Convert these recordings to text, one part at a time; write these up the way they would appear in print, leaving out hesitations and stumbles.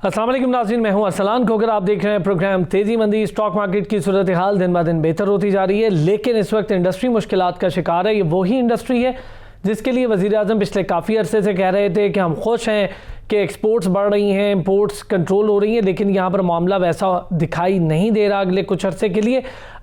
अस्सलाम वालेकुम नाज़रीन, मैं हूं अरसलान खोकर। आप देख रहे हैं प्रोग्राम तेज़ी मंदी। स्टॉक मार्केट की सूरत हाल दिन ब दिन बेहतर होती जा रही है, लेकिन इस वक्त इंडस्ट्री मुश्किलात का शिकार है। ये वही इंडस्ट्री है जिसके लिए वज़ीर आज़म पिछले काफ़ी अरसे से कह रहे थे कि हम खुश हैं कि एक्सपोर्ट्स बढ़ रही हैं, इम्पोर्ट्स कंट्रोल हो रही हैं, लेकिन यहाँ पर मामला वैसा दिखाई नहीं दे रहा अगले कुछ अरसे के लिए।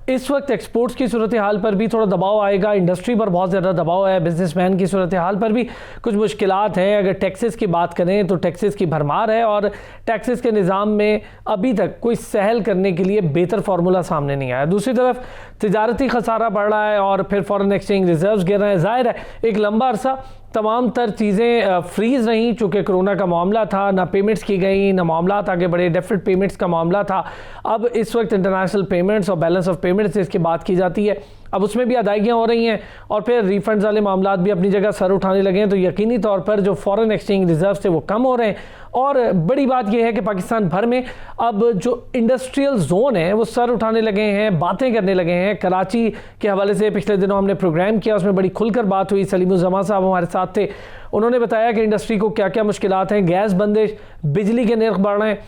इस वक्त एक्सपोर्ट्स की सूरत हाल पर भी थोड़ा दबाव आएगा, इंडस्ट्री पर बहुत ज़्यादा दबाव है, बिजनेसमैन की सूरत हाल पर भी कुछ मुश्किलात हैं। अगर टैक्सेस की बात करें तो टैक्सेस की भरमार है और टैक्सेस के निज़ाम में अभी तक कोई सहल करने के लिए बेहतर फार्मूला सामने नहीं आया। दूसरी तरफ तिजारती खसारा बढ़ रहा है और फिर फॉरेन एक्सचेंज रिजर्व्स गिर रहे हैं। ज़ाहिर है एक लंबा अरसा तमाम तर चीज़ें फ्रीज़ रहीं, चूँकि कोरोना का मामला था, ना पेमेंट्स की गई, ना मामला आगे बढ़े, डेफिड पेमेंट्स का मामला था। अब इस वक्त इंटरनेशनल पेमेंट्स और बैलेंस ऑफ पेमेंट्स इसकी बात की जाती है, अब उसमें भी अदायगियाँ हो रही हैं और फिर रिफंड्स वाले मामला भी अपनी जगह सर उठाने लगे हैं। तो यकीनी तौर पर जो फॉरेन एक्सचेंज रिजर्व थे वो कम हो रहे हैं। और बड़ी बात यह है कि पाकिस्तान भर में अब जो इंडस्ट्रियल जोन है वो सर उठाने लगे हैं, बातें करने लगे हैं। कराची के हवाले से पिछले दिनों हमने प्रोग्राम किया, उसमें बड़ी खुलकर बात हुई। सलीमुज़्ज़मा साहब हमारे साथ थे, उन्होंने बताया कि इंडस्ट्री को क्या क्या मुश्किलात हैं। गैस बंदिश, बिजली के नर्ख बढ़ रहे हैं,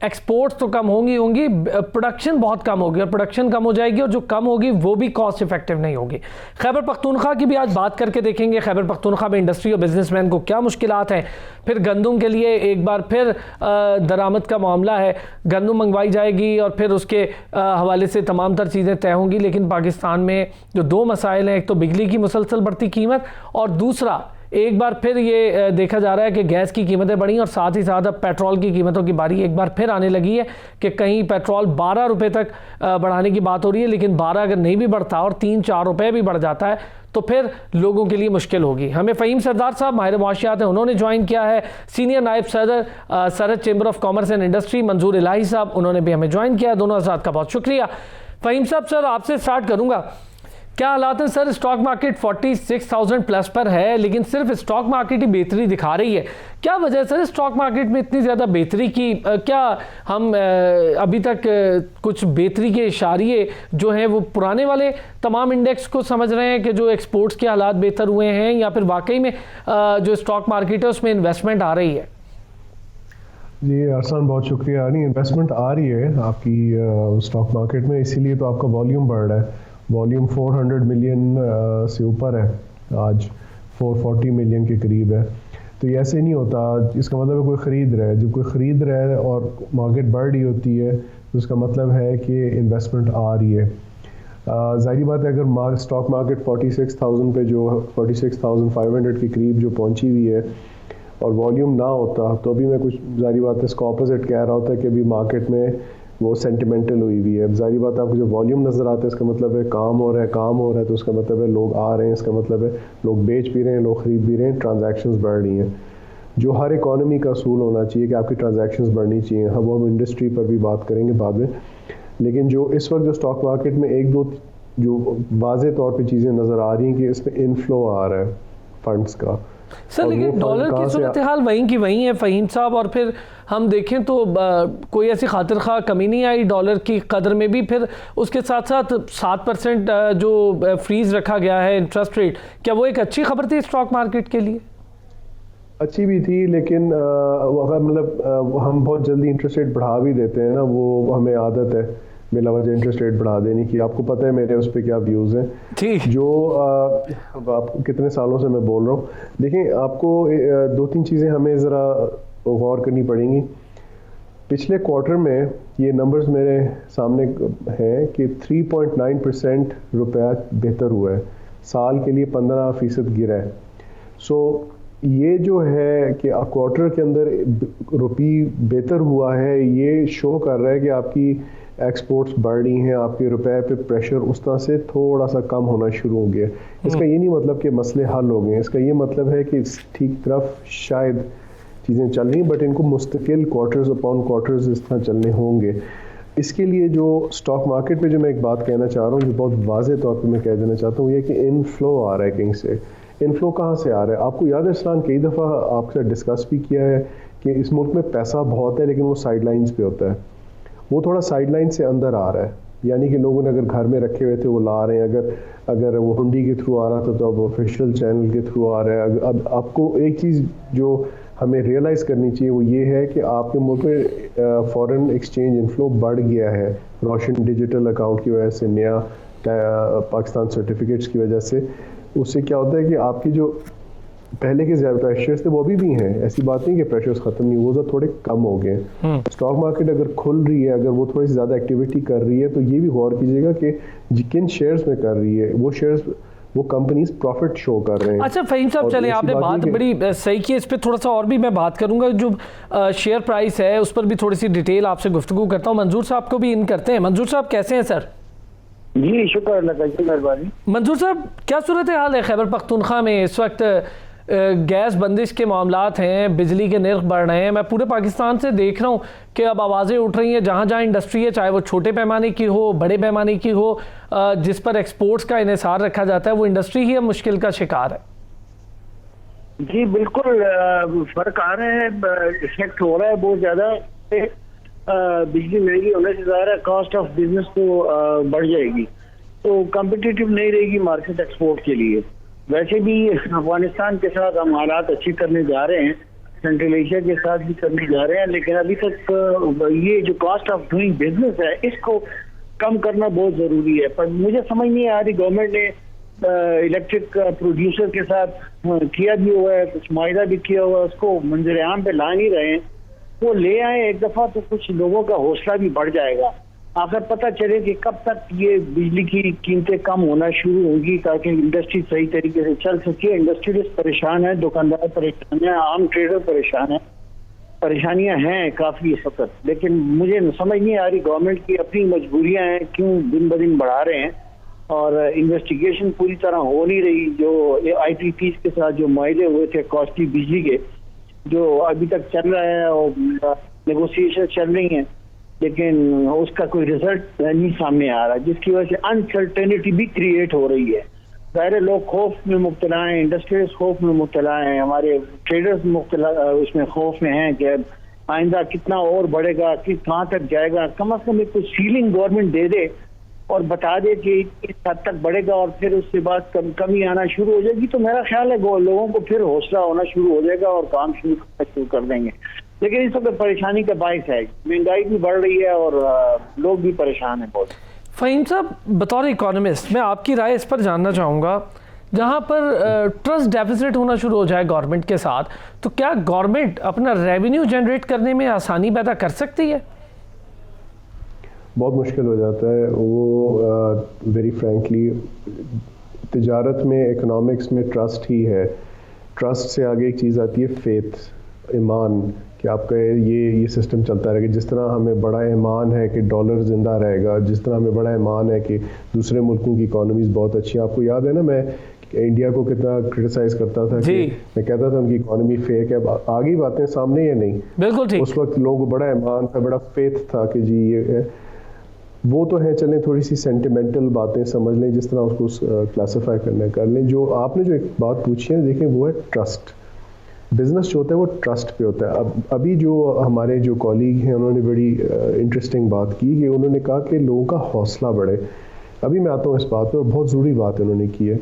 एक्सपोर्ट्स तो कम होंगी, प्रोडक्शन बहुत कम होगी और प्रोडक्शन कम हो जाएगी और जो कम होगी वो भी कॉस्ट इफेक्टिव नहीं होगी। खैबर पख्तूनख्वा की भी आज बात करके देखेंगे, खैबर पख्तूनख्वा में इंडस्ट्री और बिजनेसमैन को क्या मुश्किलात हैं। फिर गंदम के लिए एक बार फिर दरामद का मामला है, गंदम मंगवाई जाएगी और फिर उसके हवाले से तमाम तर चीज़ें तय होंगी। लेकिन पाकिस्तान में जो दो मसाइल हैं, एक तो बिजली की मुसलसल बढ़ती कीमत और दूसरा एक बार फिर ये देखा जा रहा है कि गैस की कीमतें बढ़ी और साथ ही साथ अब पेट्रोल की कीमतों की बारी एक बार फिर आने लगी है कि कहीं पेट्रोल 12 रुपये तक बढ़ाने की बात हो रही है। लेकिन 12 अगर नहीं भी बढ़ता और 3-4 रुपये भी बढ़ जाता है तो फिर लोगों के लिए मुश्किल होगी। हमें फ़हीम सरदार साहब माहिर मुआशियात हैं, उन्होंने ज्वाइन किया है। सीनियर नायब सदर सरहद chamber of commerce and industry मंजूर इलाही साहब, उन्होंने भी हमें ज्वाइन किया। दोनों हज़रात का बहुत शुक्रिया। फ़हीम साहब, सर आपसे स्टार्ट करूँगा, क्या हालात है सर? स्टॉक मार्केट 46,000 प्लस पर है, लेकिन सिर्फ स्टॉक मार्केट ही बेहतरी दिखा रही है। क्या वजह है सर स्टॉक मार्केट में इतनी ज़्यादा बेहतरी की? क्या हम अभी तक कुछ बेहतरी के इशारे जो हैं वो पुराने वाले तमाम इंडेक्स को समझ रहे हैं कि जो एक्सपोर्ट्स के हालात बेहतर हुए हैं, या फिर वाकई में जो स्टॉक मार्केट है उसमें इन्वेस्टमेंट आ रही है? जी अरसान, बहुत शुक्रिया। नहीं, इन्वेस्टमेंट आ रही है आपकी स्टॉक मार्केट में, इसीलिए तो आपका वॉल्यूम बढ़ रहा है। वॉल्यूम 400 मिलियन से ऊपर है, आज 440 मिलियन के करीब है। तो ये ऐसे नहीं होता, इसका मतलब है कोई ख़रीद रहा है। जब कोई ख़रीद रहा है और मार्केट बढ़ रही होती है तो उसका मतलब है कि इन्वेस्टमेंट आ रही है। ज़ाहिर बात है, अगर स्टॉक मार्केट 46,000 पे जो 46,500 के करीब जो पहुंची हुई है और वॉल्यूम ना होता तो अभी मैं कुछ ज़ाहिर बात है इसका ऑपोजिट कह रहा होता है कि अभी मार्केट में वो सेंटिमेंटल हुई हुई है। ज़ाहिर बात है आपको जो वॉल्यूम नज़र आता है इसका मतलब है काम हो रहा है, तो उसका मतलब है लोग आ रहे हैं, इसका मतलब है लोग बेच भी रहे हैं, लोग ख़रीद भी रहे हैं, ट्रांजैक्शंस बढ़ रही हैं। जो हर इकॉनमी का असूल होना चाहिए कि आपकी ट्रांजैक्शंस बढ़नी चाहिए। हम इंडस्ट्री पर भी बात करेंगे बाद में, लेकिन जो इस वक्त जो स्टॉक मार्केट में एक दो जो वाज़े तौर पर चीज़ें नज़र आ रही हैं कि इसमें इनफ्लो आ रहा है फंड्स का। सर लेकिन डॉलर की सूरत हाल वहीं की वहीं है फ़हीम साहब, और फिर हम देखें तो कोई ऐसी खातिर खा कमी नहीं आई डॉलर की कदर में भी। फिर उसके साथ साथ 7% जो फ्रीज़ रखा गया है इंटरेस्ट रेट, क्या वो एक अच्छी खबर थी स्टॉक मार्केट के लिए? अच्छी भी थी, लेकिन मतलब हम बहुत जल्दी इंटरेस्ट रेट बढ़ा भी देते हैं ना, वो हमें आदत है बिला वजह इंटरेस्ट रेट बढ़ा देने की। आपको पता है मेरे उस पर क्या व्यूज़ हैं। ठीक, जो आप कितने सालों से मैं बोल रहा हूँ। देखिए, आपको 2-3 चीज़ें हमें ज़रा गौर करनी पड़ेंगी। पिछले क्वार्टर में ये नंबर्स मेरे सामने हैं कि 3.9% रुपया बेहतर हुआ है, साल के लिए 15% गिरा है। सो ये जो है कि क्वार्टर के अंदर रुपये बेहतर हुआ है, ये शो कर रहा है कि आपकी एक्सपोर्ट्स बढ़ रही हैं, आपके रुपए पे प्रेशर उस तरह से थोड़ा सा कम होना शुरू हो गया। इसका ये नहीं मतलब कि मसले हल हो गए, इसका ये मतलब है कि ठीक तरफ शायद चीज़ें चल रही, बट इनको मुस्तकिल क्वार्टर्स अपॉन क्वार्टर्स इस तरह चलने होंगे। इसके लिए जो स्टॉक मार्केट में जो मैं एक बात कहना चाह रहा हूँ, जो बहुत वाज़े तौर पर मैं कह देना चाहता हूँ, ये कि इनफ्लो आ रहा है कहीं से। इनफ्लो कहाँ से आ रहा है? आपको याद है इस्लाम, कई दफ़ा आपसे डिस्कस भी किया है कि इस मुल्क में पैसा बहुत है लेकिन वो साइड लाइन्स पे होता है, वो थोड़ा साइड लाइन से अंदर आ रहा है। यानी कि लोगों ने अगर घर में रखे हुए थे वो ला रहे हैं, अगर वो हुंडी के थ्रू आ रहा था तो अब ऑफिशियल चैनल के थ्रू आ रहा है। अब आपको एक चीज़ जो हमें रियलाइज़ करनी चाहिए वो ये है कि आपके मुल्क में फॉरेन एक्सचेंज इनफ्लो बढ़ गया है रोशन डिजिटल अकाउंट की वजह से, नया पाकिस्तान सर्टिफिकेट्स की वजह से। उससे क्या होता है कि आपकी जो पहले के ज़्यादा प्रेशर्स थे वो अभी भी हैं, ऐसी बात नहीं कि प्रेशर्स ख़त्म नहीं, वो थोड़े कम हो गए। स्टॉक मार्केट अगर खुल रही है, अगर वो थोड़ी सी ज़्यादा एक्टिविटी कर रही है, तो ये भी गौर कीजिएगा कि किन शेयर्स में कर रही है वो शेयर्स, वो कंपनीज प्रॉफिट शो कर रहे हैं। अच्छा फ़हीम साहब, चलें, आपने बात बड़ी सही की, इस पर थोड़ा सा और भी मैं बात करूंगा। जो शेयर प्राइस है उस पर भी थोड़ी सी डिटेल आपसे गुफ्तगू करता हूँ। मंजूर साहब को भी इन करते हैं। मंजूर साहब कैसे हैं सर? जी शुक्र अल्लाह का, मेहरबानी। मंजूर साहब, क्या सूरत हाल है खैबर पख्तूनख्वा में इस वक्त? गैस बंदिश के मामलात हैं, बिजली के निर्ख बढ़ रहे हैं। मैं पूरे पाकिस्तान से देख रहा हूँ कि अब आवाज़ें उठ रही हैं, जहाँ जहाँ इंडस्ट्री है, चाहे वो छोटे पैमाने की हो, बड़े पैमाने की हो, जिस पर एक्सपोर्ट्स का इन्हिसार रखा जाता है, वो इंडस्ट्री ही अब मुश्किल का शिकार है। जी बिल्कुल, फ़र्क आ रहा है, इफेक्ट हो रहा है बहुत ज़्यादा। बिजली महंगी होने से ज़्यादा कॉस्ट ऑफ बिजनेस तो बढ़ जाएगी, तो कम्पिटिटिव नहीं रहेगी मार्केट एक्सपोर्ट के लिए। वैसे भी अफगानिस्तान के साथ हम हालात अच्छी करने जा रहे हैं, सेंट्रल एशिया के साथ भी करने जा रहे हैं, लेकिन अभी तक ये जो कॉस्ट ऑफ डूइंग बिजनेस है इसको कम करना बहुत ज़रूरी है। पर मुझे समझ नहीं आ रही, गवर्नमेंट ने इलेक्ट्रिक प्रोड्यूसर के साथ किया भी हुआ है, कुछ मुआहिदा भी किया हुआ है, उसको मंजर आम पे ला नहीं रहे हैं। वो ले आए एक दफ़ा तो कुछ लोगों का हौसला भी बढ़ जाएगा। आखिर पता चले कि कब तक ये बिजली की कीमतें कम होना शुरू होगी, ताकि इंडस्ट्री सही तरीके से चल सके। इंडस्ट्रियलिस्ट परेशान है, दुकानदार परेशान है, आम ट्रेडर परेशान है, परेशानियां हैं काफ़ी इस वक्त। लेकिन मुझे समझ नहीं आ रही गवर्नमेंट की अपनी मजबूरियां हैं, क्यों दिन ब दिन बढ़ा रहे हैं, और इन्वेस्टिगेशन पूरी तरह हो नहीं रही। जो IPPs के साथ जो मुआहदे हुए थे कॉस्टली बिजली के, जो अभी तक चल रहा है और नेगोशिएशन चल रही हैं, लेकिन उसका कोई रिजल्ट नहीं सामने आ रहा, जिसकी वजह से अनसर्टेनिटी भी क्रिएट हो रही है। ज़ाहिर लोग खौफ में मुब्तला हैं, इंडस्ट्रियल्स खौफ में मुब्तला हैं, हमारे ट्रेडर्स मुब्तला उसमें खौफ में हैं कि आइंदा कितना और बढ़ेगा, कहाँ तक जाएगा। कम अज़ कम एक कुछ सीलिंग गवर्नमेंट दे दे और बता दे कि इस हद तक बढ़ेगा और फिर उसके बाद कमी आना शुरू हो जाएगी, तो मेरा ख्याल है लोगों को फिर हौसला होना शुरू हो जाएगा और काम शुरू कर देंगे। लेकिन इस वक्त परेशानी का बाइस है, महंगाई भी बढ़ रही है और लोग भी परेशान हैं बहुत। फ़हीम साहब, बतौर इकोनॉमिस्ट मैं आपकी राय इस पर जानना चाहूँगा। जहाँ पर ट्रस्ट डेफिसिट होना शुरू हो जाए गवर्नमेंट के साथ, तो क्या गवर्नमेंट अपना रेवेन्यू जनरेट करने में आसानी पैदा कर सकती है? बहुत मुश्किल हो जाता है वो। वेरी फ्रैंकली, तिजारत में, इकोनॉमिक्स में ट्रस्ट ही है। ट्रस्ट से आगे एक चीज़ आती है फेथ, ईमान, कि आपका ये सिस्टम चलता रहेगा। जिस तरह हमें बड़ा ईमान है कि डॉलर ज़िंदा रहेगा, जिस तरह हमें बड़ा ईमान है कि दूसरे मुल्कों की इकॉनमीज़ बहुत अच्छी है। आपको याद है ना, मैं इंडिया को कितना क्रिटिसाइज़ करता था कि मैं कहता था उनकी इकॉनमी फेक है। आगे बातें सामने या नहीं? बिल्कुल ठीक। उस वक्त लोगों को बड़ा ईमान था, बड़ा फेथ था कि जी ये है। वो तो है, चलें थोड़ी सी सेंटिमेंटल बातें समझ लें, जिस तरह उसको क्लासीफाई करना कर लें। जो आपने जो एक बात पूछी है, देखें, वो है ट्रस्ट। बिज़नेस जो होता है वो ट्रस्ट पे होता है। अब अभी जो हमारे जो कॉलीग हैं उन्होंने बड़ी इंटरेस्टिंग बात की कि उन्होंने कहा कि लोगों का हौसला बढ़े। अभी मैं आता हूँ इस बात पे, और बहुत ज़रूरी बात उन्होंने की है।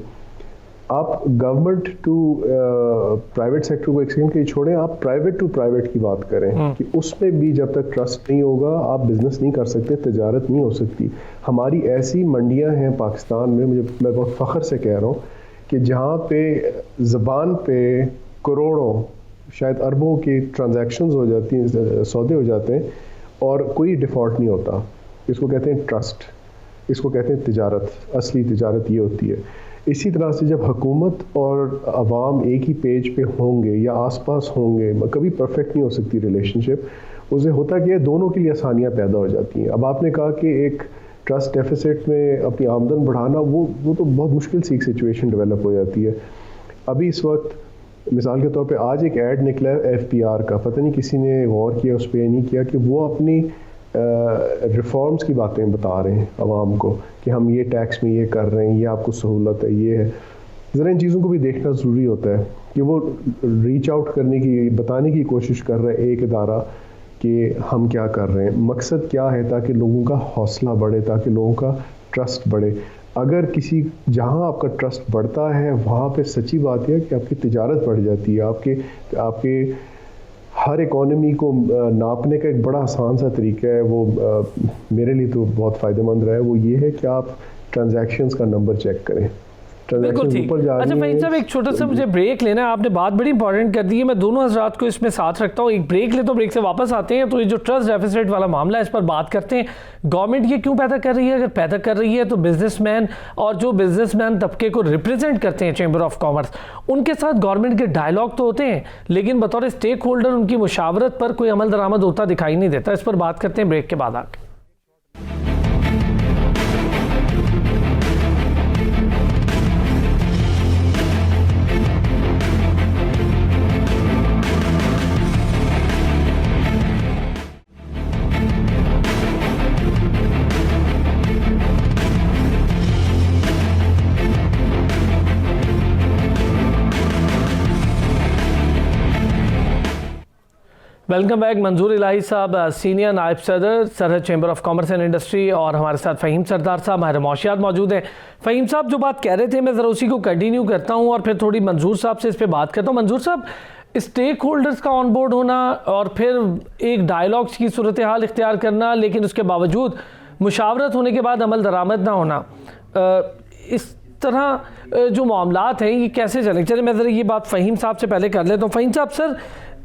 आप गवर्नमेंट टू प्राइवेट सेक्टर को एक सेकंड के लिए छोड़ें, आप प्राइवेट टू प्राइवेट की बात करें कि उसमें भी जब तक ट्रस्ट नहीं होगा आप बिज़नेस नहीं कर सकते, तिजारत नहीं हो सकती। हमारी ऐसी मंडियाँ हैं पाकिस्तान में, मैं बहुत फ़ख्र से कह रहा हूँ कि जहाँ पे ज़बान पे करोड़ों, शायद अरबों की ट्रांजैक्शंस हो जाती हैं, सौदे हो जाते हैं, और कोई डिफ़ॉल्ट नहीं होता। इसको कहते हैं ट्रस्ट, इसको कहते हैं तिजारत। असली तिजारत ये होती है। इसी तरह से जब हुकूमत और अवाम एक ही पेज पे होंगे या आसपास होंगे, कभी परफेक्ट नहीं हो सकती रिलेशनशिप, उससे होता कि दोनों के लिए आसानियाँ पैदा हो जाती हैं। अब आपने कहा कि एक ट्रस्ट डेफिसिट में अपनी आमदन बढ़ाना, वो तो बहुत मुश्किल सी एक सिचुएशन डेवलप हो जाती है। अभी इस वक्त मिसाल के तौर पे आज एक ऐड निकला है FPR का, पता नहीं किसी ने गौर किया उस पर, नहीं किया, कि वो अपनी रिफॉर्म्स की बातें बता रहे हैं आवाम को कि हम ये टैक्स में ये कर रहे हैं, ये आपको सहूलत है, ये है। ज़रा इन चीज़ों को भी देखना ज़रूरी होता है कि वो रीच आउट करने की, बताने की कोशिश कर रहे हैं एक इदारा कि हम क्या कर रहे हैं, मकसद क्या है, ताकि लोगों का हौसला बढ़े, ताकि लोगों का ट्रस्ट बढ़े। अगर किसी जहां आपका ट्रस्ट बढ़ता है वहां पे सच्ची बात है कि आपकी तिजारत बढ़ जाती है, आपके हर इकोनॉमी को नापने का एक बड़ा आसान सा तरीका है, वो मेरे लिए तो बहुत फ़ायदेमंद रहा है। वो ये है कि आप ट्रांजैक्शंस का नंबर चेक करें। बिल्कुल ठीक। अच्छा फहीम साहब, एक छोटा सा मुझे ब्रेक लेना है। आपने बात बड़ी इंपॉर्टेंट कर दी है, मैं दोनों हजरात को इसमें साथ रखता हूँ। एक ब्रेक ले, तो ब्रेक से वापस आते हैं तो ये जो ट्रस्ट डेफिसिट वाला मामला है इस पर बात करते हैं। गवर्नमेंट ये क्यों पैदा कर रही है? अगर पैदा कर रही है तो बिजनेसमैन और जो बिजनेसमैन तबके को रिप्रेजेंट करते हैं चैम्बर ऑफ कॉमर्स, उनके साथ गवर्नमेंट के डायलॉग तो होते हैं, लेकिन बतौर स्टेक होल्डर उनकी मुशावरत पर कोई अमल दरामद होता दिखाई नहीं देता। इस पर बात करते हैं ब्रेक के बाद आके। Welcome back. मंजूर इलाही साहब सीनियर नायब सदर सरहद chamber of commerce and industry, और हमारे साथ फ़हीम सरदार साहब माहिर मौशियात मौजूद हैं। फ़हीम साहब जो बात कह रहे थे मैं ज़रा उसी को कंटिन्यू करता हूं और फिर थोड़ी मंजूर साहब से इस पर बात करता हूं। मंजूर साहब, स्टेक होल्डर्स का ऑन बोर्ड होना और फिर एक डायलॉग्स की सूरत हाल इख्तियार करना, लेकिन उसके बावजूद मुशावरत होने के बाद अमल दरामद ना होना, इस तरह जो मामलात हैं ये कैसे चलें? चले मैं ज़रा ये बात फ़हीम साहब से पहले कर लेता हूँ। फ़हीम साहब, सर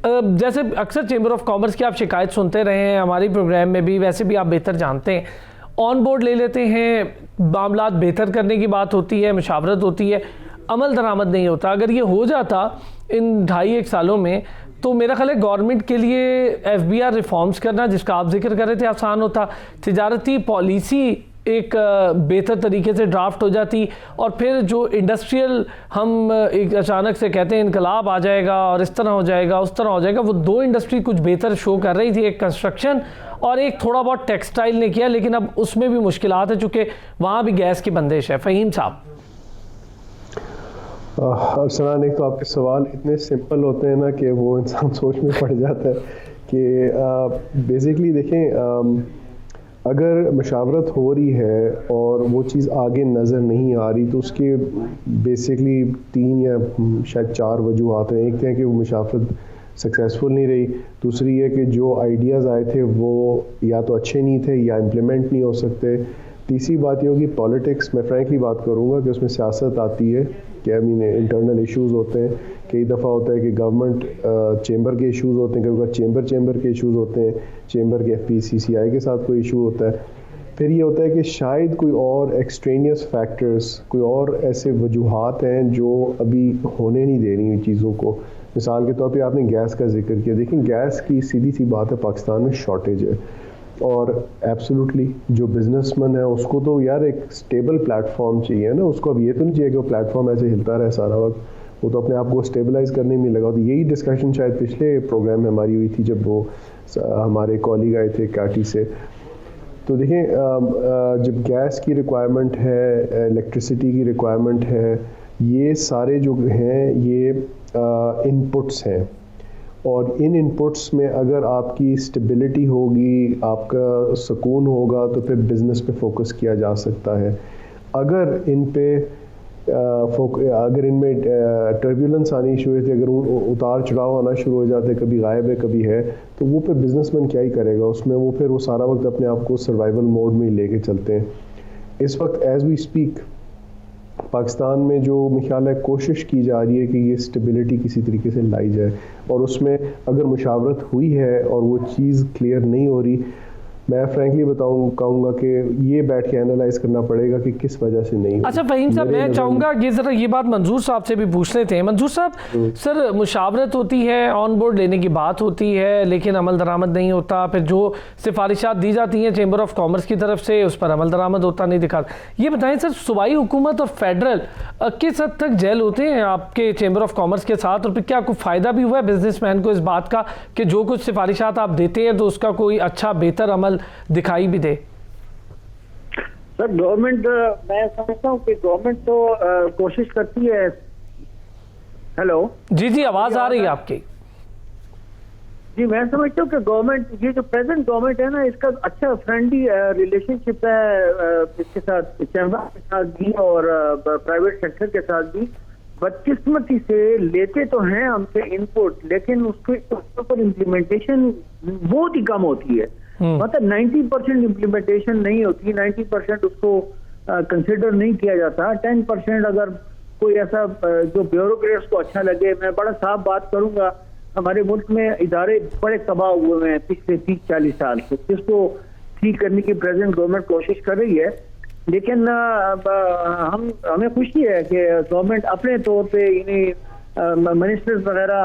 जैसे अक्सर चैम्बर ऑफ कॉमर्स की आप शिकायत सुनते रहे हैं, हमारी प्रोग्राम में भी, वैसे भी आप बेहतर जानते हैं, ऑन बोर्ड ले लेते हैं, मामलात बेहतर करने की बात होती है, मुशावरत होती है, अमल दरामद नहीं होता। अगर ये हो जाता इन 2.5-1 सालों में तो मेरा ख्याल है गवर्नमेंट के लिए FBR रिफॉर्म्स करना, जिसका आप जिक्र कर रहे थे, आसान होता। तिजारती पॉलिसी एक बेहतर तरीके से ड्राफ्ट हो जाती, और फिर जो इंडस्ट्रियल हम एक अचानक से कहते हैं इनकलाब आ जाएगा और इस तरह हो जाएगा उस तरह हो जाएगा, वो 2 इंडस्ट्री कुछ बेहतर शो कर रही थी, एक कंस्ट्रक्शन और एक थोड़ा बहुत टेक्सटाइल ने किया, लेकिन अब उसमें भी मुश्किलात है चूँकि वहाँ भी गैस की बंदिश है। फ़हीम साहब। अरसलान, एक तो आपके सवाल इतने सिंपल होते हैं ना कि वो इंसान सोच में पड़ जाता है कि बेसिकली देखें, अगर मशावरत हो रही है और वो चीज़ आगे नज़र नहीं आ रही तो उसके बेसिकली 3 या शायद 4 वजूहात हैं। एक है कि वो मशावरत सक्सेसफुल नहीं रही, दूसरी है कि जो आइडियाज़ आए थे वो या तो अच्छे नहीं थे या इम्प्लीमेंट नहीं हो सकते, तीसरी बात ये होगी पॉलिटिक्स। मैं फ्रैंकली बात करूँगा कि उसमें सियासत आती है कि इंटरनल इश्यूज़ होते हैं। कई दफ़ा होता है कि गवर्नमेंट चेंबर के इश्यूज़ होते हैं, कई बार चेंबर के इश्यूज़ होते हैं, चेंबर के FPCCI के साथ कोई इशू होता है। फिर ये होता है कि शायद कोई और एक्सट्रेनियस फैक्टर्स, कोई और ऐसे वजूहात हैं जो अभी होने नहीं दे रही चीज़ों को। मिसाल के तौर पे आपने गैस का जिक्र किया, देखिए गैस की सीधी सी बात है, पाकिस्तान में शॉर्टेज है, और एब्सोल्युटली जो बिजनेसमैन है उसको तो यार एक स्टेबल प्लेटफॉर्म चाहिए ना, उसको अब ये तो नहीं चाहिए कि वो प्लेटफॉर्म ऐसे हिलता रहे सारा वक्त, वो तो अपने आप को स्टेबलाइज करने में लगा। तो यही डिस्कशन शायद पिछले प्रोग्राम में हमारी हुई थी जब वो हमारे कॉलीग आए थे काटी से। तो देखें, जब गैस की रिक्वायरमेंट है, इलेक्ट्रिसिटी की रिक्वायरमेंट है, ये सारे जो हैं ये इनपुट्स हैं, और इन इनपुट्स में अगर आपकी स्टेबिलिटी होगी, आपका सुकून होगा, तो फिर बिज़नेस पे फोकस किया जा सकता है। अगर इन पे अगर इनमें टर्बुलेंस आनी शुरू होती है, अगर उतार चढ़ाव आना शुरू हो जाते, कभी गायब है कभी है, तो वो फिर बिजनेसमैन क्या ही करेगा उसमें, वो फिर वो सारा वक्त अपने आप को सर्वाइवल मोड में ही लेके चलते हैं। इस वक्त एज वी स्पीक पाकिस्तान में जो मेरे ख्याल है कोशिश की जा रही है कि ये स्टेबिलिटी किसी तरीके से लाई जाए, और उसमें अगर मुशावरत हुई है और वो चीज़ क्लियर नहीं हो रही, मैं फ्रैंकली कहूँगा कि ये बैठ के एनालाइज करना पड़ेगा कि किस वजह से नहीं। अच्छा फ़हीम साहब, मैं चाहूँगा कि ज़रा ये बात मंजूर साहब से भी पूछ लेते हैं। मंजूर साहब, सर मुशावरत होती है, ऑन बोर्ड लेने की बात होती है, लेकिन अमल दरामद नहीं होता, फिर जो सिफारिशात दी जाती हैं चैम्बर ऑफ कॉमर्स की तरफ से उस पर अमल दरामद होता नहीं दिखा। ये बताएं सर, सूबाई हुकूमत और फेडरल किस हद तक जेल होते हैं आपके चैम्बर ऑफ कॉमर्स के साथ, और फिर क्या कोई फ़ायदा भी हुआ है बिजनेसमैन को इस बात का कि जो कुछ सिफारिशात आप देते हैं तो उसका कोई अच्छा बेहतर अमल दिखाई भी दे? सर गवर्नमेंट, मैं समझता हूँ कि गवर्नमेंट तो कोशिश करती है। हेलो जी जी, आवाज आ रही है आपकी। जी, मैं समझता हूँ कि गवर्नमेंट, ये जो प्रेजेंट गवर्नमेंट है ना, इसका अच्छा फ्रेंडली रिलेशनशिप है इसके साथ, चैम्बर के साथ भी और प्राइवेट सेक्टर के साथ भी। बदकिस्मती से लेते तो हैं हमसे इनपुट, लेकिन उसके ऊपर इम्प्लीमेंटेशन बहुत ही कम होती है। मतलब 90% इम्प्लीमेंटेशन नहीं होती, 90% उसको कंसिडर नहीं किया जाता। 10% अगर कोई ऐसा जो ब्यूरोक्रेट्स को अच्छा लगे, मैं बड़ा साफ बात करूंगा, हमारे मुल्क में इदारे बड़े तबाह हुए हैं पिछले 30-40 साल से, जिसको ठीक करने की प्रेजेंट गवर्नमेंट कोशिश कर रही है। लेकिन हमें खुशी है कि गवर्नमेंट अपने तौर पे इन्हें मिनिस्टर्स वगैरह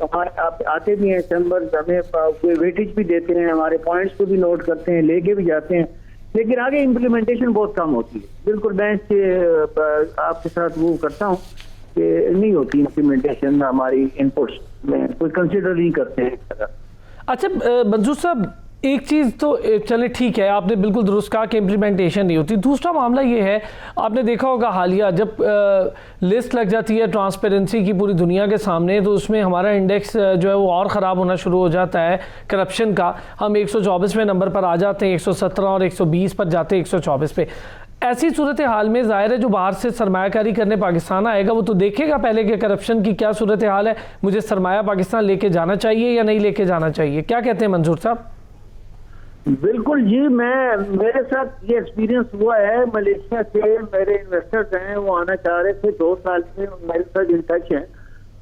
हमारे आते भी हैं चैम्बर, हमें वेटेज भी देते हैं, हमारे पॉइंट्स को भी नोट करते हैं, लेके भी जाते हैं, लेकिन आगे इम्प्लीमेंटेशन बहुत कम होती है। बिल्कुल मैं आपके साथ वो करता हूँ कि नहीं होती इम्प्लीमेंटेशन, हमारी इनपुट्स में कोई कंसिडर नहीं करते हैं। अच्छा मंजूर साहब, एक चीज़ तो चले ठीक है, आपने बिल्कुल दुरुस्त कहा कि इम्प्लीमेंटेशन नहीं होती। दूसरा मामला ये है, आपने देखा होगा हालिया जब लिस्ट लग जाती है ट्रांसपेरेंसी की पूरी दुनिया के सामने, तो उसमें हमारा इंडेक्स जो है वो और ख़राब होना शुरू हो जाता है करप्शन का। हम 124वें नंबर पर आ जाते हैं, 117 और 120 पर जाते हैं 124 पे। ऐसी सूरत हाल में ज़ाहिर है जो बाहर से सरमायाकारी करने पाकिस्तान आएगा वो तो देखेगा पहले कि करप्शन की क्या सूरत हाल है, मुझे सरमाया पाकिस्तान लेके जाना चाहिए या नहीं लेके जाना चाहिए। क्या कहते हैं मंजूर साहब? बिल्कुल जी, मेरे साथ ये एक्सपीरियंस हुआ है। मलेशिया से मेरे इन्वेस्टर्स हैं, वो आना चाह रहे थे 2 साल से, मेरे साथ इन टच हैं,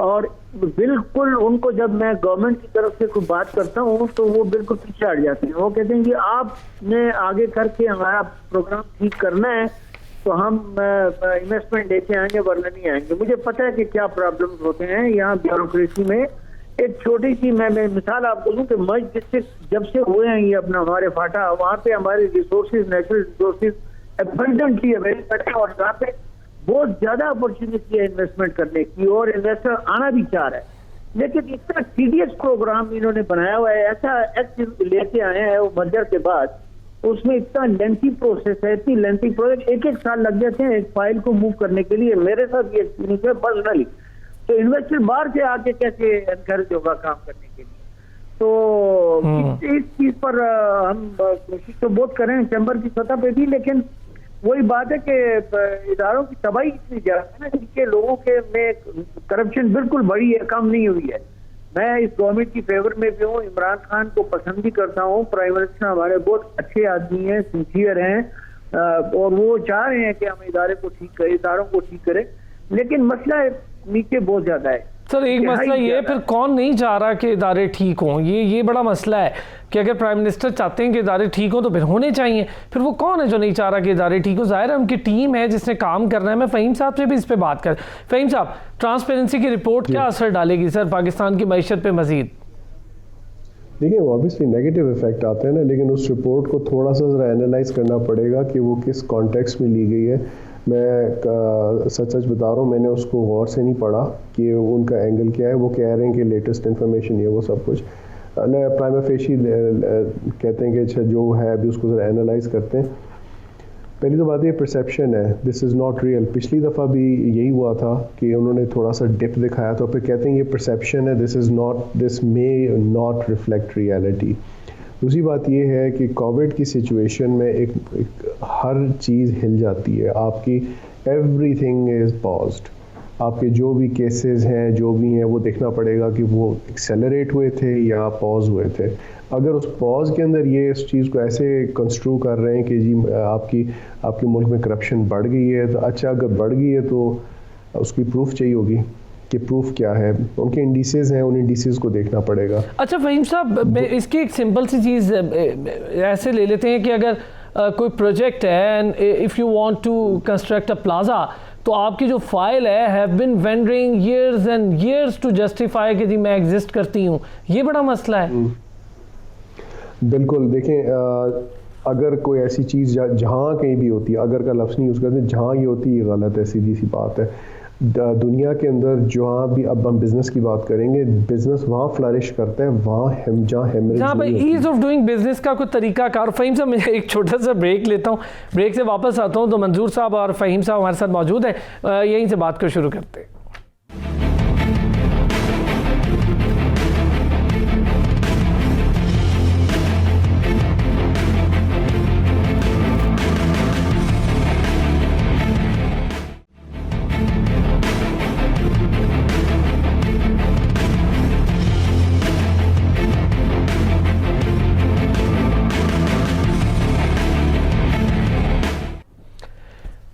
और बिल्कुल उनको जब मैं गवर्नमेंट की तरफ से कोई बात करता हूँ तो वो बिल्कुल पीछे हट जाते हैं। वो कहते हैं कि आपने आगे करके हमारा प्रोग्राम ठीक करना है तो हम इन्वेस्टमेंट लेके आएंगे, वरना नहीं आएंगे। मुझे पता है कि क्या प्रॉब्लम्स होते हैं यहाँ ब्यूरोक्रेसी में। एक छोटी सी मैं मिसाल आपको दूं कि मर्ज डिस्ट्रिक्ट जब से हुए हैं ये अपना हमारे फाटा, वहाँ पे हमारे resources, natural resources abundantly available है, और यहाँ पे बहुत ज्यादा अपॉर्चुनिटी है इन्वेस्टमेंट करने की, और इन्वेस्टर आना भी चाह रहा है। लेकिन इतना टीडियस प्रोग्राम इन्होंने बनाया हुआ है, ऐसा एक्ट लेके आए हैं वो मर्जर के बाद, उसमें इतना लेंथी प्रोसेस है, इतनी लेंथी प्रोसेस, 1-1 साल लग जाते हैं एक फाइल को मूव करने के लिए। मेरे साथ ये एक्सपीरियंस है पर्सनली। तो इन्वेस्टर बाहर से आके कैसे एनकरेज होगा काम करने के लिए? तो इस चीज पर हम कोशिश तो बहुत करें चैम्बर की सतह पे भी, लेकिन वही बात है कि इदारों की तबाही इतनी ज्यादा है ना, जिनके लोगों के में करप्शन बिल्कुल बढ़ी है, कम नहीं हुई है। मैं इस गवर्नमेंट की फेवर में भी हूँ, इमरान खान को पसंद भी करता हूँ। प्राइम मिनिस्टर हमारे बहुत अच्छे आदमी हैं, सिंसियर हैं, और वो चाह रहे हैं कि हम इदारों को ठीक करें, लेकिन मसला नीचे बहुत ज्यादा है। सर एक मसला ये, फिर कौन नहीं चाह रहा कि इदारे ठीक हों? ये बड़ा मसला है कि अगर प्राइम मिनिस्टर चाहते हैं कि इदारे ठीक हों तो फिर होने चाहिए। फिर वो कौन है जो नहीं चाह रहा कि इदारे ठीक हो? जाहिर है उनकी टीम है जिसने काम करना है। मैं फ़हीम साहब से भी इस पर बात कर। फ़हीम साहब, ट्रांसपेरेंसी की रिपोर्ट क्या असर डालेगी सर पाकिस्तान की मईशत पे मजीद? देखिए ऑब्वियसली नेगेटिव इफेक्ट आते हैं ना, लेकिन उस रिपोर्ट को थोड़ा सा ज़रा एनालाइज करना पड़ेगा कि वो किस कॉन्टेक्स्ट में ली गई है। मैं सच बता रहा हूँ, मैंने उसको गौर से नहीं पढ़ा कि उनका एंगल क्या है। वो कह रहे हैं कि लेटेस्ट इन्फॉर्मेशन ये वो सब कुछ प्राइमा फेशी कहते हैं कि अच्छा जो है अभी उसको ज़रा एनालाइज करते हैं। पहली तो बात ये परसेप्शन है, दिस इज़ नॉट रियल। पिछली दफ़ा भी यही हुआ था कि उन्होंने थोड़ा सा डिप दिखाया था, फिर कहते हैं ये परसेप्शन है, this may not reflect reality. दूसरी बात ये है कि कोविड की सिचुएशन में एक हर चीज़ हिल जाती है, आपकी एवरीथिंग इज़ पॉज्ड। आपके जो भी केसेस हैं, जो भी हैं, वो देखना पड़ेगा कि वो एक्सेलरेट हुए थे या पॉज हुए थे। अगर उस पॉज के अंदर ये इस चीज़ को ऐसे कंस्ट्रू कर रहे हैं कि जी आपके मुल्क में करप्शन बढ़ गई है, तो अच्छा अगर बढ़ गई है तो उसकी प्रूफ चाहिए होगी कि प्रूफ क्या है। उनके इंडिसेस हैं, उन इंडिसेस को देखना पड़ेगा। अच्छा फ़हीम साहब, इसकी एक सिंपल सी चीज़ ऐसे ले लेते हैं कि अगर कोई प्रोजेक्ट है and if you want to construct a plaza, तो आपकी जो फाइल है have been wandering years and years to justify कि जी मैं एग्जिस्ट करती हूँ। ये बड़ा मसला है। बिल्कुल, देखें अगर कोई ऐसी चीज़ जहाँ कहीं भी होती है, अगर का लफ्ज़ नहीं यूज़ करते, जहाँ ये होती है ये गलत है, सीधी सी बात है। दुनिया के अंदर जहाँ भी, अब हम बिजनेस की बात करेंगे, बिजनेस वहाँ फ्लरिश करता है वहाँ जहाँ भाई ईज ऑफ डूइंग बिजनेस का कोई तरीका कार। फ़हीम साहब, मैं एक छोटा सा ब्रेक लेता हूँ, ब्रेक से वापस आता हूँ तो मंजूर साहब और फ़हीम साहब हमारे साथ मौजूद हैं, यहीं से बात को शुरू करते हैं।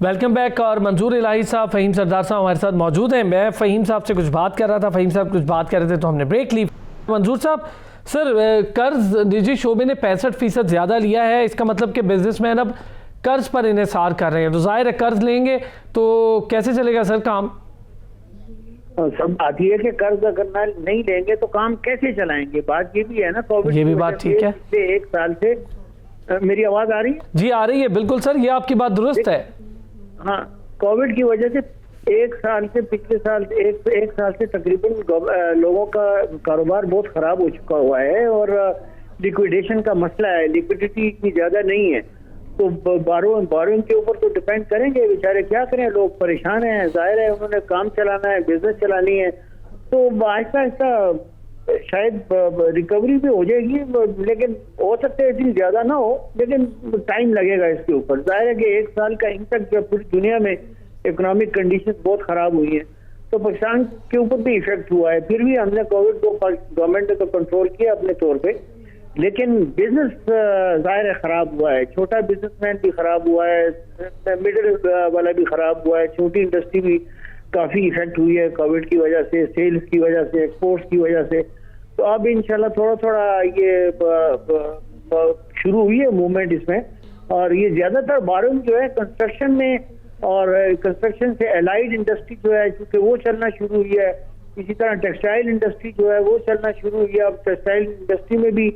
Welcome back. और मंजूर इलाही साहब, फ़हीम सरदार साहब हमारे साथ मौजूद हैं। मैं फ़हीम साहब से कुछ बात कर रहा था, फ़हीम साहब कुछ बात कर रहे थे तो हमने ब्रेक ली। मंजूर साहब, सर कर्ज निजी शोबे ने 65% ज़्यादा लिया है, इसका मतलब कि बिजनेसमैन अब कर्ज पर इन्हिसार कर रहे हैं, तो जाहिर है कर्ज लेंगे तो कैसे चलेगा सर काम? सब बात ये है कि कर्ज अगर नहीं लेंगे तो काम कैसे चलाएंगे, बात ये भी है ना। कोविड ये भी बात ठीक है। पिछले 1 साल से मेरी आवाज आ रही है? जी आ रही है, बिल्कुल सर, ये आपकी बात दुरुस्त है। हाँ, कोविड की वजह से 1 साल से पिछले साल एक साल से तकरीबन लोगों का कारोबार बहुत खराब हो चुका हुआ है और लिक्विडेशन का मसला है, लिक्विडिटी इतनी ज्यादा नहीं है, तो बोरोइंग के ऊपर तो डिपेंड करेंगे बेचारे, क्या करें, लोग परेशान हैं, जाहिर है उन्होंने काम चलाना है, बिजनेस चलानी है, तो आहिस्ता आहिस्ता शायद रिकवरी भी हो जाएगी, लेकिन हो सकता है इतनी ज्यादा ना हो, लेकिन टाइम लगेगा इसके ऊपर। जाहिर है कि 1 साल का इम्पैक्ट जब पूरी दुनिया में इकोनॉमिक कंडीशन बहुत खराब हुई है तो पाकिस्तान के ऊपर भी इफेक्ट हुआ है। फिर भी हमने कोविड को गवर्नमेंट ने तो कंट्रोल किया अपने तौर पे, लेकिन बिजनेस जाहिर है खराब हुआ है, छोटा बिजनेसमैन भी खराब हुआ है, मिडिल वाला भी खराब हुआ है, छोटी इंडस्ट्री भी काफी इफेक्ट हुई है कोविड की वजह से, सेल्स की वजह से, एक्सपोर्ट्स की वजह से। तो अब इंशाल्लाह थोड़ा थोड़ा ये शुरू हुई है मूवमेंट इसमें, और ये ज्यादातर बोरोइंग जो है कंस्ट्रक्शन में और कंस्ट्रक्शन से एलाइड इंडस्ट्री जो है क्योंकि वो चलना शुरू हुई है, इसी तरह टेक्सटाइल इंडस्ट्री जो है वो चलना शुरू हुई है। अब टेक्सटाइल इंडस्ट्री में भी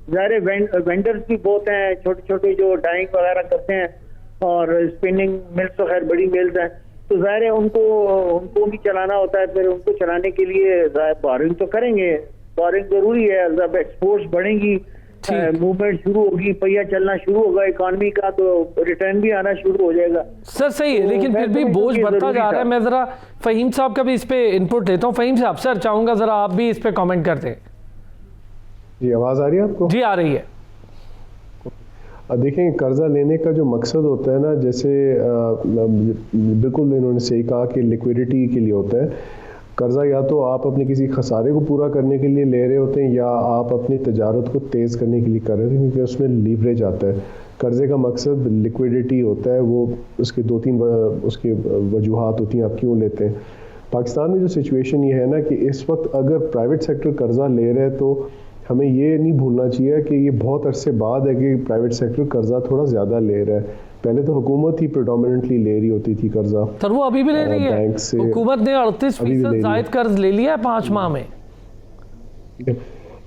ज़ाहिर वेंडर्स भी बहुत हैं, छोटे छोटे जो डाइंग वगैरह करते हैं, और स्पिनिंग मिल्स तो खैर बड़ी मिल्स हैं, तो ज़ाहिर है उनको भी चलाना होता है, फिर उनको चलाने के लिए बोरिंग तो करेंगे, बोरिंग जरूरी है, जब एक्सपोर्ट्स बढ़ेंगी, मूवमेंट शुरू होगी, पहिया चलना शुरू होगा इकोनॉमी का, तो रिटर्न भी आना शुरू हो जाएगा। सर सही है, लेकिन फिर भी बोझ बढ़ता जा रहा है। मैं जरा फ़हीम साहब का भी इस पे इनपुट लेता हूँ। फ़हीम साहब, सर चाहूंगा जरा आप भी इस पे कमेंट कर दें। जी आवाज आ रही है आपको? जी आ रही है। देखें, कर्जा लेने का जो मकसद होता है ना, जैसे बिल्कुल इन्होंने सही कहा कि लिक्विडिटी के लिए होता है कर्जा, या तो आप अपने किसी खसारे को पूरा करने के लिए ले रहे होते हैं या आप अपनी तजारत को तेज़ करने के लिए कर रहे होते हैं, क्योंकि उसमें लीवरेज आता है। कर्जे का मकसद लिक्विडिटी होता है, वो उसके 2-3 उसके वजूहात होती हैं आप क्यों लेते हैं। पाकिस्तान में जो सिचुएशन ये है ना कि इस वक्त अगर प्राइवेट सेक्टर कर्जा ले रहे हैं तो हमें ये नहीं भूलना चाहिए कि ये बहुत अरसे बाद है कि प्राइवेट सेक्टर कर्जा थोड़ा ज़्यादा ले रहा है। पहले तो हुकूमत ही प्रेडोमिनेंटली ले रही होती थी कर्जा, सर वो अभी भी ले रही है। बैंक से हुकूमत ने 38% जायद कर्ज ले लिया है 5 माह में।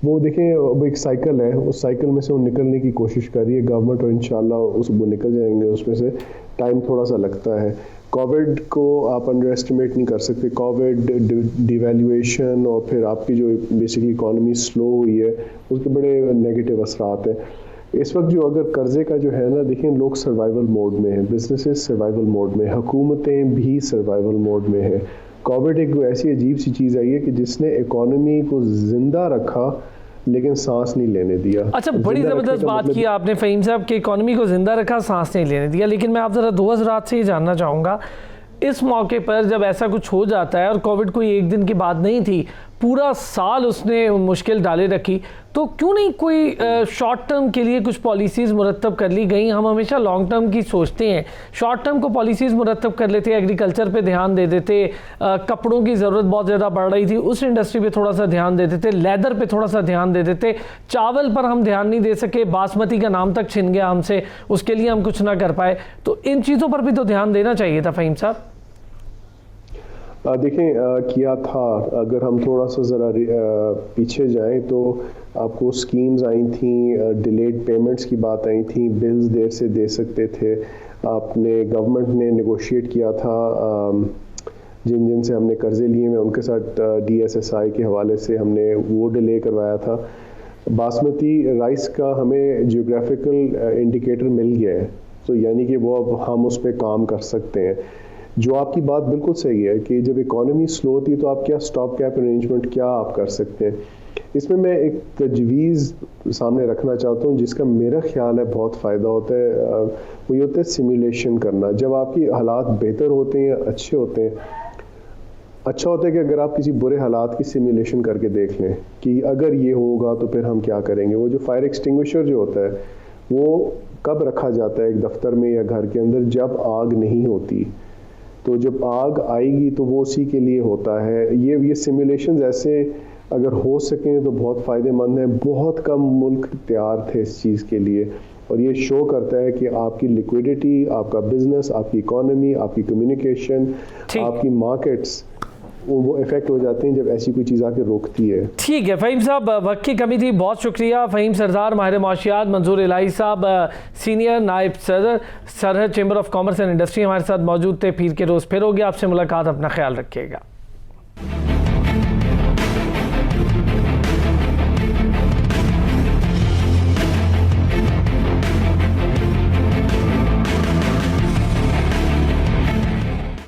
वो देखें, अब एक साइकिल है, उस साइकिल में से वो निकलने की कोशिश कर रही है गवर्नमेंट, और इंशाल्लाह वो निकल जाएंगे उसमें से। टाइम थोड़ा सा लगता है। कोविड को आप अंडर एस्टिमेट नहीं कर सकते। कोविड, डिवैल्यूएशन और फिर आपकी जो बेसिकली इकॉनमी स्लो हुई है, उसके बड़े नेगेटिव असरात हैं। इस वक्त जो अगर कर्जे का जो है ना, देखें लोग सर्वाइवल मोड में हैं, बिजनेसेस सर्वाइवल मोड में, हुकूमतें भी सर्वाइवल मोड में हैं। कोविड एक ऐसी अजीब सी चीज़ आई है कि जिसने इकॉनमी को जिंदा रखा लेकिन सांस नहीं लेने दिया। अच्छा, बड़ी ज़बरदस्त बात की आपने फ़हीम साहब कि इकॉनमी को ज़िंदा रखा, सांस नहीं लेने दिया। लेकिन मैं आप ज़रा 2 हज़रात से ये जानना चाहूँगा, इस मौके पर जब ऐसा कुछ हो जाता है और कोविड कोई एक दिन की बात नहीं थी, पूरा साल उसने मुश्किल डाले रखी, तो क्यों नहीं कोई शॉर्ट टर्म के लिए कुछ पॉलिसीज़ मुरतब कर ली गई? हम हमेशा लॉन्ग टर्म की सोचते हैं, शॉर्ट टर्म को पॉलिसीज़ मुरतब कर लेते, एग्रीकल्चर पे ध्यान दे देते, कपड़ों की ज़रूरत बहुत ज़्यादा बढ़ रही थी, उस इंडस्ट्री पे थोड़ा सा ध्यान दे देते, लेदर पे थोड़ा सा ध्यान दे देते, चावल पर हम ध्यान नहीं दे सके, बासमती का नाम तक छिन गया हमसे, उसके लिए हम कुछ ना कर पाए। तो इन चीज़ों पर भी तो ध्यान देना चाहिए था फ़हीम साहब। देखें, किया था। अगर हम थोड़ा सा ज़रा पीछे जाएं तो आपको स्कीम्स आई थी, डिलेड पेमेंट्स की बात आई थी, बिल्स देर से दे सकते थे, आपने गवर्नमेंट ने नेगोशिएट किया था जिन से हमने कर्जे लिए हैं उनके साथ DSSI के हवाले से हमने वो डिले करवाया था। बासमती राइस का हमें जियोग्राफिकल इंडिकेटर मिल गया है, तो यानी कि वो अब हम उस पर काम कर सकते हैं। जो आपकी बात बिल्कुल सही है कि जब इकॉनमी स्लो होती है तो आप क्या स्टॉप कैप अरेंजमेंट क्या आप कर सकते हैं। इसमें मैं एक तजवीज़ सामने रखना चाहता हूँ जिसका मेरा ख्याल है बहुत फ़ायदा होता है, वो ये होता है सिमुलेशन करना। जब आपकी हालात बेहतर होते हैं, अच्छे होते हैं, अच्छा होता है कि अगर आप किसी बुरे हालात की सिमुलेशन करके देख लें कि अगर ये होगा तो फिर हम क्या करेंगे। वो जो फायर एक्सटिंग्विशर जो होता है वो कब रखा जाता है एक दफ्तर में या घर के अंदर, जब आग नहीं होती। तो जब आग आएगी तो वो उसी के लिए होता है। ये सिमुलेशंस ऐसे अगर हो सकें तो बहुत फ़ायदेमंद है। बहुत कम मुल्क तैयार थे इस चीज़ के लिए, और ये शो करता है कि आपकी लिक्विडिटी, आपका बिजनेस, आपकी इकोनॉमी, आपकी कम्युनिकेशन, आपकी मार्केट्स वो इफेक्ट हो जाते हैं जब ऐसी कोई चीज़ आके रोकती है। ठीक है फ़हीम साहब, वक्त की कमी थी, बहुत शुक्रिया। फ़हीम सरदार, माहिर मुआशियात, मंजूर इलाही साहब सीनियर नायब सदर सरहद chamber of commerce and industry हमारे साथ मौजूद थे। पीर के रोज़ फिर होगी आपसे मुलाकात, अपना ख्याल रखिएगा।